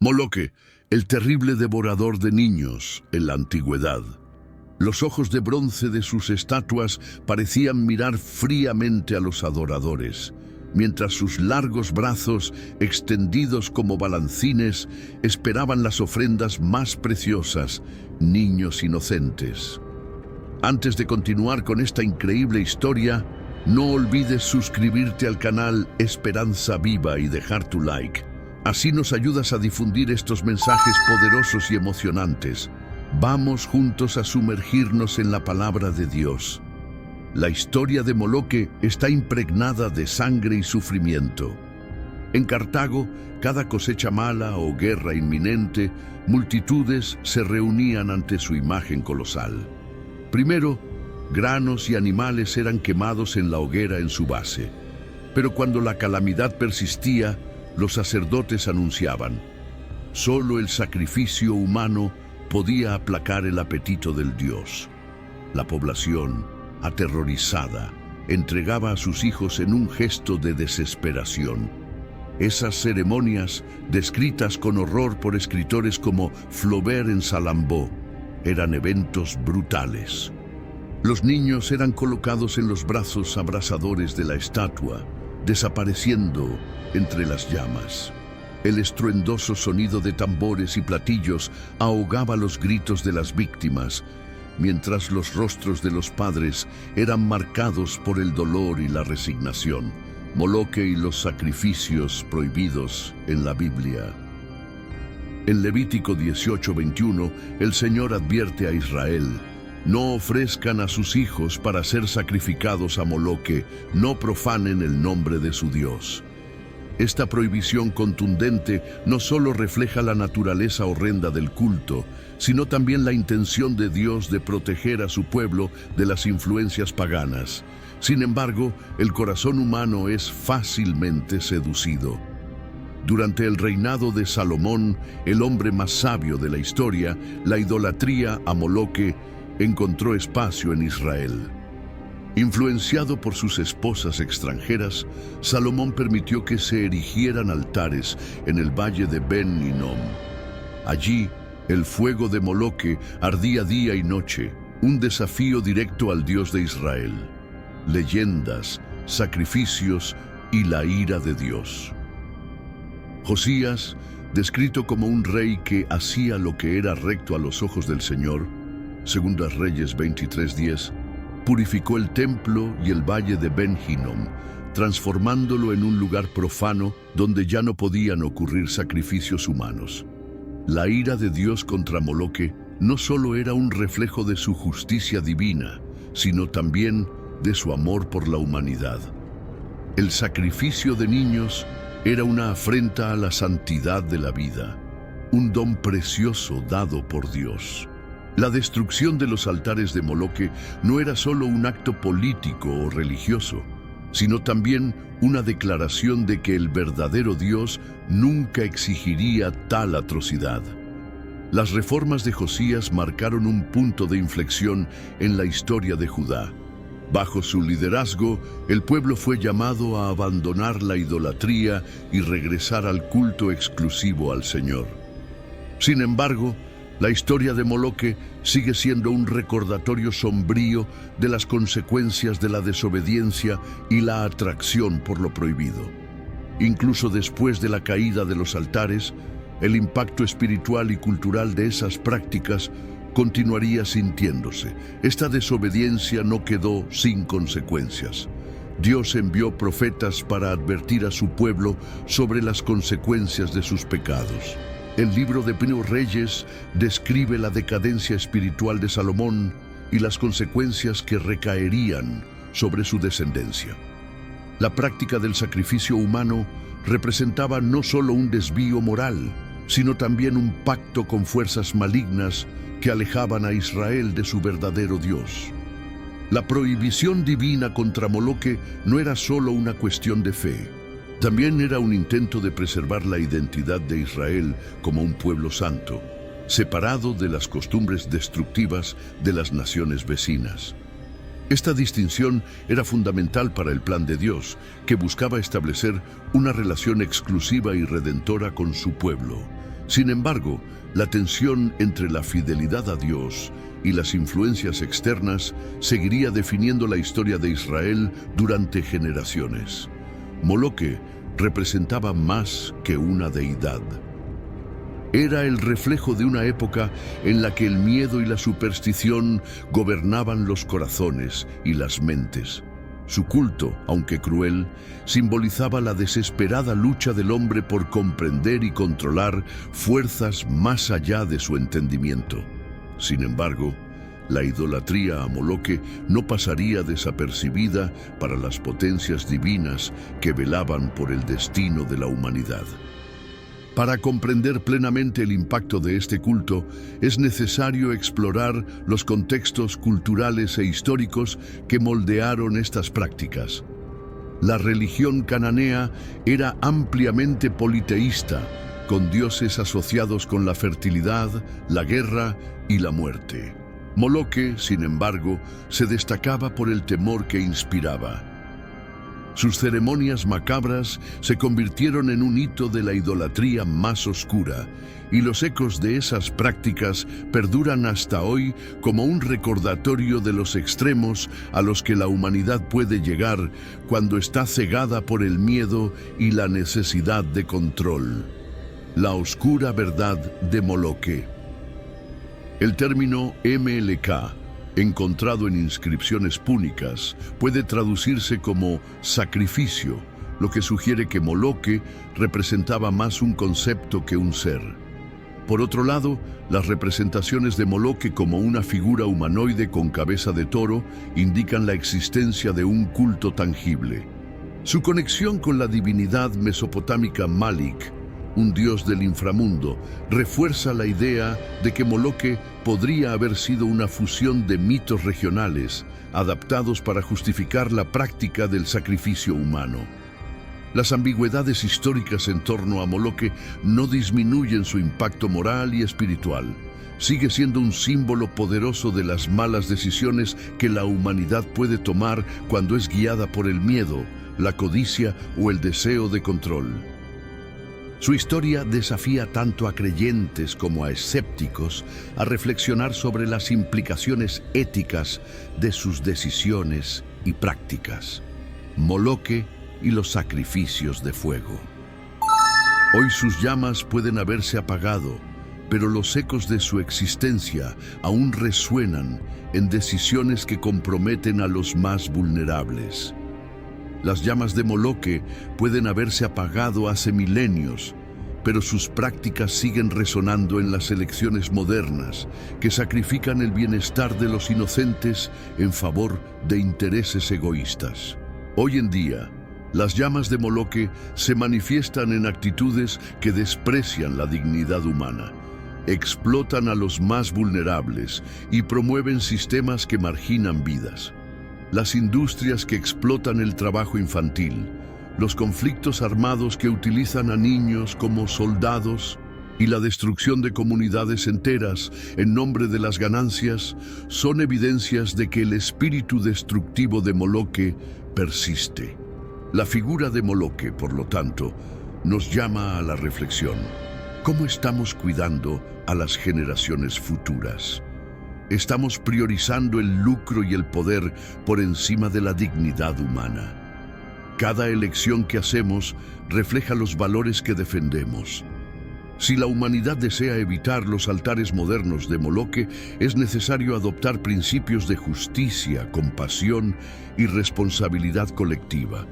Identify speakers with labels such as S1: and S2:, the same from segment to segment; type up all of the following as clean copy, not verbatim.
S1: Moloque, el terrible devorador de niños en la antigüedad. Los ojos de bronce de sus estatuas parecían mirar fríamente a los adoradores, mientras sus largos brazos, extendidos como balancines, esperaban las ofrendas más preciosas, niños inocentes. Antes de continuar con esta increíble historia, no olvides suscribirte al canal Esperanza Viva y dejar tu like. Así nos ayudas a difundir estos mensajes poderosos y emocionantes. Vamos juntos a sumergirnos en la palabra de Dios. La historia de Moloque está impregnada de sangre y sufrimiento. En Cartago, cada cosecha mala o guerra inminente, multitudes se reunían ante su imagen colosal. Primero, granos y animales eran quemados en la hoguera en su base. Pero cuando la calamidad persistía, los sacerdotes anunciaban: solo el sacrificio humano podía aplacar el apetito del Dios. La población, aterrorizada, entregaba a sus hijos en un gesto de desesperación. Esas ceremonias, descritas con horror por escritores como Flaubert en Salambó, eran eventos brutales. Los niños eran colocados en los brazos abrasadores de la estatua, desapareciendo entre las llamas. El estruendoso sonido de tambores y platillos ahogaba los gritos de las víctimas, mientras los rostros de los padres eran marcados por el dolor y la resignación. Moloque y los sacrificios prohibidos en la Biblia. En Levítico 18:21, el Señor advierte a Israel: no ofrezcan a sus hijos para ser sacrificados a Moloque, no profanen el nombre de su Dios. Esta prohibición contundente no solo refleja la naturaleza horrenda del culto, sino también la intención de Dios de proteger a su pueblo de las influencias paganas. Sin embargo, el corazón humano es fácilmente seducido. Durante el reinado de Salomón, el hombre más sabio de la historia, la idolatría a Moloque encontró espacio en Israel. Influenciado por sus esposas extranjeras, Salomón permitió que se erigieran altares en el valle de Ben Hinnom. Allí, el fuego de Moloque ardía día y noche, un desafío directo al Dios de Israel. Leyendas, sacrificios y la ira de Dios. Josías, descrito como un rey que hacía lo que era recto a los ojos del Señor, Segundas Reyes 23:10, purificó el templo y el valle de Ben Hinnom, transformándolo en un lugar profano donde ya no podían ocurrir sacrificios humanos. La ira de Dios contra Moloque no solo era un reflejo de su justicia divina, sino también de su amor por la humanidad. El sacrificio de niños era una afrenta a la santidad de la vida, un don precioso dado por Dios. La destrucción de los altares de Moloque no era solo un acto político o religioso, sino también una declaración de que el verdadero Dios nunca exigiría tal atrocidad. Las reformas de Josías marcaron un punto de inflexión en la historia de Judá. Bajo su liderazgo, el pueblo fue llamado a abandonar la idolatría y regresar al culto exclusivo al Señor. Sin embargo, la historia de Moloque sigue siendo un recordatorio sombrío de las consecuencias de la desobediencia y la atracción por lo prohibido. Incluso después de la caída de los altares, el impacto espiritual y cultural de esas prácticas continuaría sintiéndose. Esta desobediencia no quedó sin consecuencias. Dios envió profetas para advertir a su pueblo sobre las consecuencias de sus pecados. El libro de Primeros Reyes describe la decadencia espiritual de Salomón y las consecuencias que recaerían sobre su descendencia. La práctica del sacrificio humano representaba no solo un desvío moral, sino también un pacto con fuerzas malignas que alejaban a Israel de su verdadero Dios. La prohibición divina contra Moloque no era solo una cuestión de fe. También era un intento de preservar la identidad de Israel como un pueblo santo, separado de las costumbres destructivas de las naciones vecinas. Esta distinción era fundamental para el plan de Dios, que buscaba establecer una relación exclusiva y redentora con su pueblo. Sin embargo, la tensión entre la fidelidad a Dios y las influencias externas seguiría definiendo la historia de Israel durante generaciones. Moloque representaba más que una deidad. Era el reflejo de una época en la que el miedo y la superstición gobernaban los corazones y las mentes. Su culto, aunque cruel, simbolizaba la desesperada lucha del hombre por comprender y controlar fuerzas más allá de su entendimiento. Sin embargo, la idolatría a Moloque no pasaría desapercibida para las potencias divinas que velaban por el destino de la humanidad. Para comprender plenamente el impacto de este culto, es necesario explorar los contextos culturales e históricos que moldearon estas prácticas. La religión cananea era ampliamente politeísta, con dioses asociados con la fertilidad, la guerra y la muerte. Moloque, sin embargo, se destacaba por el temor que inspiraba. Sus ceremonias macabras se convirtieron en un hito de la idolatría más oscura, y los ecos de esas prácticas perduran hasta hoy como un recordatorio de los extremos a los que la humanidad puede llegar cuando está cegada por el miedo y la necesidad de control. La oscura verdad de Moloque. El término MLK, encontrado en inscripciones púnicas, puede traducirse como sacrificio, lo que sugiere que Moloque representaba más un concepto que un ser. Por otro lado, las representaciones de Moloque como una figura humanoide con cabeza de toro indican la existencia de un culto tangible. Su conexión con la divinidad mesopotámica Malik, un dios del inframundo, refuerza la idea de que Moloque podría haber sido una fusión de mitos regionales, adaptados para justificar la práctica del sacrificio humano. Las ambigüedades históricas en torno a Moloque no disminuyen su impacto moral y espiritual. Sigue siendo un símbolo poderoso de las malas decisiones que la humanidad puede tomar cuando es guiada por el miedo, la codicia o el deseo de control. Su historia desafía tanto a creyentes como a escépticos a reflexionar sobre las implicaciones éticas de sus decisiones y prácticas. Moloque y los sacrificios de fuego. Hoy sus llamas pueden haberse apagado, pero los ecos de su existencia aún resuenan en decisiones que comprometen a los más vulnerables. Las llamas de Moloque pueden haberse apagado hace milenios, pero sus prácticas siguen resonando en las elecciones modernas, que sacrifican el bienestar de los inocentes en favor de intereses egoístas. Hoy en día, las llamas de Moloque se manifiestan en actitudes que desprecian la dignidad humana, explotan a los más vulnerables y promueven sistemas que marginan vidas. Las industrias que explotan el trabajo infantil, los conflictos armados que utilizan a niños como soldados y la destrucción de comunidades enteras en nombre de las ganancias son evidencias de que el espíritu destructivo de Moloque persiste. La figura de Moloque, por lo tanto, nos llama a la reflexión. ¿Cómo estamos cuidando a las generaciones futuras? Estamos priorizando el lucro y el poder por encima de la dignidad humana. Cada elección que hacemos refleja los valores que defendemos. Si la humanidad desea evitar los altares modernos de Moloque, es necesario adoptar principios de justicia, compasión y responsabilidad colectiva.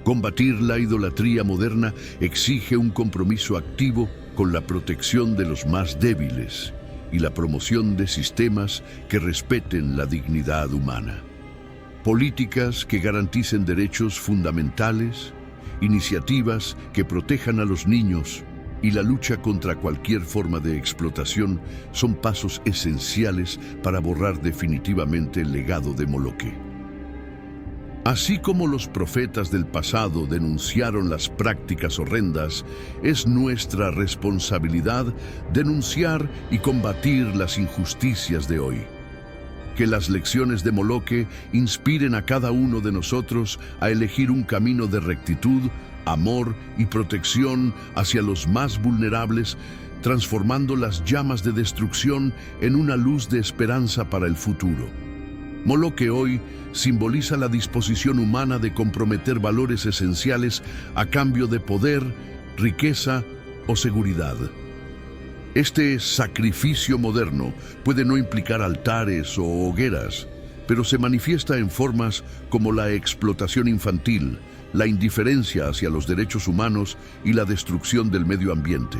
S1: Combatir la idolatría moderna exige un compromiso activo con la protección de los más débiles y la promoción de sistemas que respeten la dignidad humana. Políticas que garanticen derechos fundamentales, iniciativas que protejan a los niños y la lucha contra cualquier forma de explotación son pasos esenciales para borrar definitivamente el legado de Moloque. Así como los profetas del pasado denunciaron las prácticas horrendas, es nuestra responsabilidad denunciar y combatir las injusticias de hoy. Que las lecciones de Moloque inspiren a cada uno de nosotros a elegir un camino de rectitud, amor y protección hacia los más vulnerables, transformando las llamas de destrucción en una luz de esperanza para el futuro. Moloque hoy simboliza la disposición humana de comprometer valores esenciales a cambio de poder, riqueza o seguridad. Este sacrificio moderno puede no implicar altares o hogueras, pero se manifiesta en formas como la explotación infantil, la indiferencia hacia los derechos humanos y la destrucción del medio ambiente.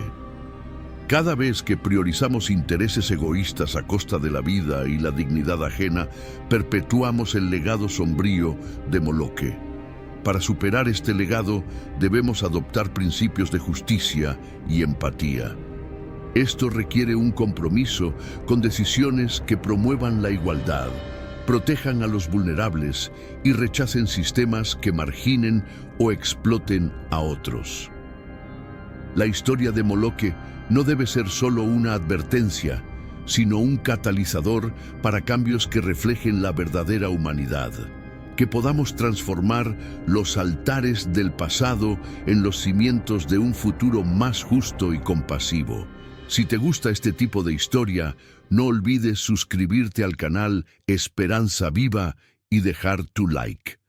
S1: Cada vez que priorizamos intereses egoístas a costa de la vida y la dignidad ajena, perpetuamos el legado sombrío de Moloque. Para superar este legado, debemos adoptar principios de justicia y empatía. Esto requiere un compromiso con decisiones que promuevan la igualdad, protejan a los vulnerables y rechacen sistemas que marginen o exploten a otros. La historia de Moloque no debe ser solo una advertencia, sino un catalizador para cambios que reflejen la verdadera humanidad. Que podamos transformar los altares del pasado en los cimientos de un futuro más justo y compasivo. Si te gusta este tipo de historia, no olvides suscribirte al canal Esperanza Viva y dejar tu like.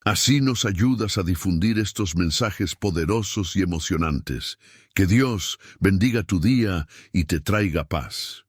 S1: Así nos ayudas a difundir estos mensajes poderosos y emocionantes. Que Dios bendiga tu día y te traiga paz.